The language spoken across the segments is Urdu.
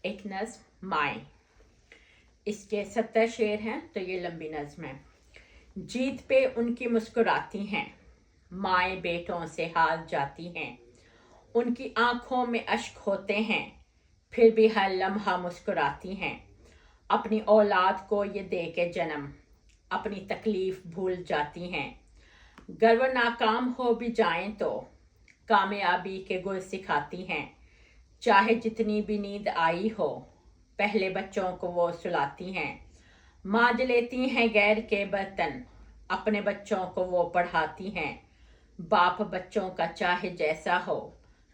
ایک نظم مائیں، اس کے 70 شعر ہیں تو یہ لمبی نظم ہے۔ جیت پہ ان کی مسکراتی ہیں، مائیں بیٹوں سے ہار جاتی ہیں، ان کی آنکھوں میں اشک ہوتے ہیں، پھر بھی ہر لمحہ مسکراتی ہیں۔ اپنی اولاد کو یہ دے کے جنم، اپنی تکلیف بھول جاتی ہیں۔ گر وہ ناکام ہو بھی جائیں تو کامیابی کے گل سکھاتی ہیں۔ چاہے جتنی بھی نیند آئی ہو، پہلے بچوں کو وہ سلاتی ہیں۔ مانج لیتی ہیں غیر کے برتن، اپنے بچوں کو وہ پڑھاتی ہیں۔ باپ بچوں کا چاہے جیسا ہو،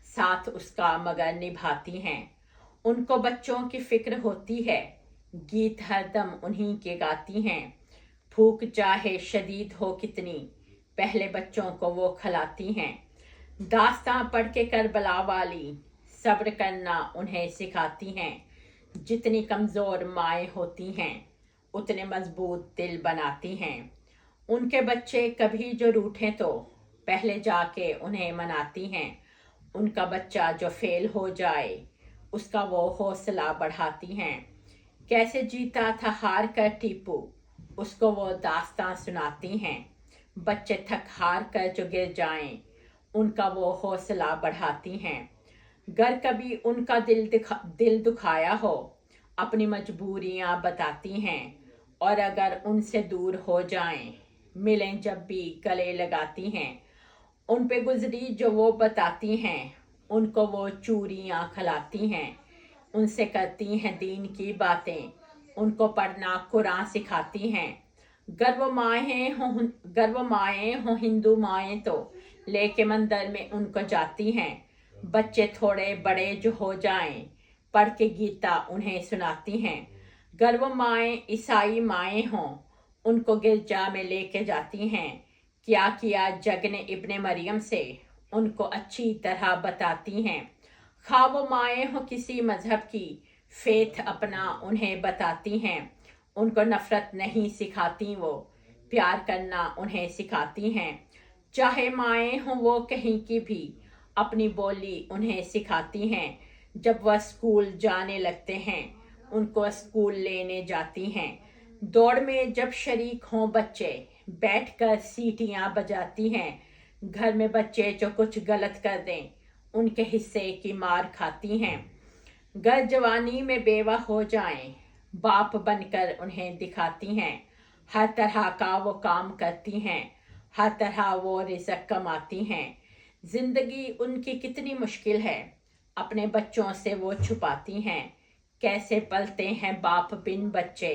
ساتھ اس کا مگر نبھاتی ہیں۔ ان کو بچوں کی فکر ہوتی ہے، گیت ہر دم انہی کے گاتی ہیں۔ بھوک چاہے شدید ہو کتنی، پہلے بچوں کو وہ کھلاتی ہیں۔ داستاں پڑھ کے کربلا والی، صبر کرنا انہیں سکھاتی ہیں۔ جتنی کمزور مائیں ہوتی ہیں، اتنے مضبوط دل بناتی ہیں۔ ان کے بچے کبھی جو روٹھیں تو پہلے جا کے انہیں مناتی ہیں۔ ان کا بچہ جو فیل ہو جائے، اس کا وہ حوصلہ بڑھاتی ہیں۔ کیسے جیتا تھا ہار کر ٹیپو، اس کو وہ داستاں سناتی ہیں۔ بچے تھک ہار کر جو گر جائیں، ان کا وہ حوصلہ بڑھاتی ہیں۔ گر کبھی ان کا دل دکھایا ہو، اپنی مجبوریاں بتاتی ہیں، اور اگر ان سے دور ہو جائیں، ملیں جب بھی گلے لگاتی ہیں۔ ان پہ گزری جو وہ بتاتی ہیں، ان کو وہ چوریاں کھلاتی ہیں۔ ان سے کرتی ہیں دین کی باتیں، ان کو پڑھنا قرآن سکھاتی ہیں۔ گر وہ مائیں ہوں ہندو مائیں تو لے کے مندر میں ان کو جاتی ہیں۔ بچے تھوڑے بڑے جو ہو جائیں، پڑھ کے گیتا انہیں سناتی ہیں۔ گر وہ مائیں عیسائی مائیں ہوں، ان کو گرجا میں لے کے جاتی ہیں۔ کیا جگ نے ابن مریم سے، ان کو اچھی طرح بتاتی ہیں۔ خواہ وہ مائیں ہوں کسی مذہب کی، فیتھ اپنا انہیں بتاتی ہیں۔ ان کو نفرت نہیں سکھاتی وہ، پیار کرنا انہیں سکھاتی ہیں۔ چاہے مائیں ہوں وہ کہیں کی بھی، اپنی بولی انہیں سکھاتی ہیں۔ جب وہ اسکول جانے لگتے ہیں، ان کو اسکول لینے جاتی ہیں۔ دوڑ میں جب شریک ہوں بچے، بیٹھ کر سیٹیاں بجاتی ہیں۔ گھر میں بچے جو کچھ غلط کر دیں، ان کے حصے کی مار کھاتی ہیں۔ گر جوانی میں بیوہ ہو جائیں، باپ بن کر انہیں دکھاتی ہیں۔ ہر طرح کا وہ کام کرتی ہیں، ہر طرح وہ رزق کماتی ہیں۔ زندگی ان کی کتنی مشکل ہے، اپنے بچوں سے وہ چھپاتی ہیں۔ کیسے پلتے ہیں باپ بن بچے،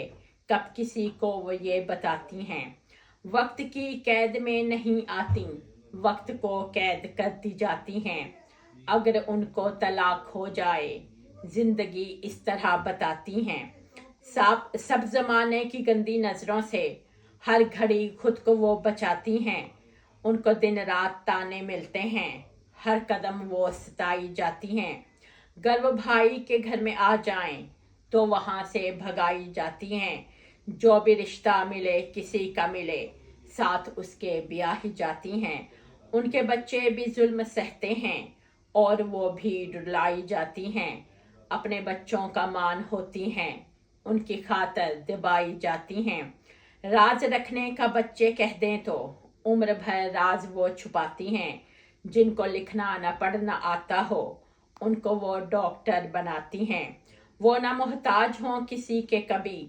کب کسی کو وہ یہ بتاتی ہیں۔ وقت کی قید میں نہیں آتی، وقت کو قید کرتی جاتی ہیں۔ اگر ان کو طلاق ہو جائے، زندگی اس طرح بتاتی ہیں۔ سب زمانے کی گندی نظروں سے ہر گھڑی خود کو وہ بچاتی ہیں۔ ان کو دن رات تانے ملتے ہیں، ہر قدم وہ ستائی جاتی ہیں۔ گر وہ بھائی کے گھر میں آ جائیں تو وہاں سے بھگائی جاتی ہیں۔ جو بھی رشتہ ملے کسی کا ملے، ساتھ اس کے بیاہی جاتی ہیں۔ ان کے بچے بھی ظلم سہتے ہیں، اور وہ بھی رلائی جاتی ہیں۔ اپنے بچوں کا مان ہوتی ہیں، ان کی خاطر دبائی جاتی ہیں۔ راز رکھنے کا بچے کہہ دیں تو عمر بھر راز وہ چھپاتی ہیں۔ جن کو لکھنا نہ پڑھنا آتا ہو، ان کو وہ ڈاکٹر بناتی ہیں۔ وہ نہ محتاج ہوں کسی کے کبھی،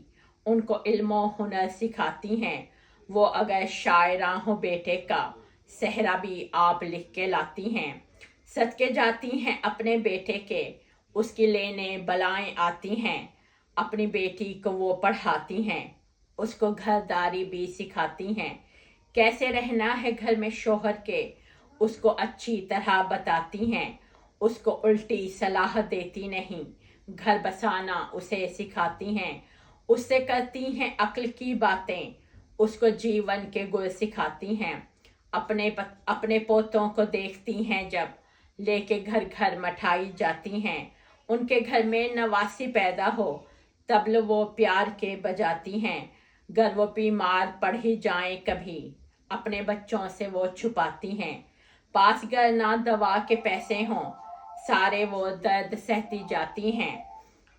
ان کو علم و ہنر سکھاتی ہیں۔ وہ اگر شاعراں ہوں بیٹے کا، صحرا بھی آپ لکھ کے لاتی ہیں۔ صدقے جاتی ہیں اپنے بیٹے کے، اس کی لینے بلائیں آتی ہیں۔ اپنی بیٹی کو وہ پڑھاتی ہیں، اس کو گھرداری بھی سکھاتی ہیں۔ کیسے رہنا ہے گھر میں شوہر کے، اس کو اچھی طرح بتاتی ہیں۔ اس کو الٹی صلاح دیتی نہیں، گھر بسانا اسے سکھاتی ہیں۔ اس سے کرتی ہیں عقل کی باتیں، اس کو جیون کے گل سکھاتی ہیں۔ اپنے پوتوں کو دیکھتی ہیں جب، لے کے گھر گھر مٹھائی جاتی ہیں۔ ان کے گھر میں نواسی پیدا ہو، طبل وہ پیار کے بجاتی ہیں۔ گر وہ بیمار پڑ ہی جائیں کبھی، اپنے بچوں سے وہ چھپاتی ہیں۔ پاس گر نہ دوا کے پیسے ہوں، سارے وہ درد سہتی جاتی ہیں۔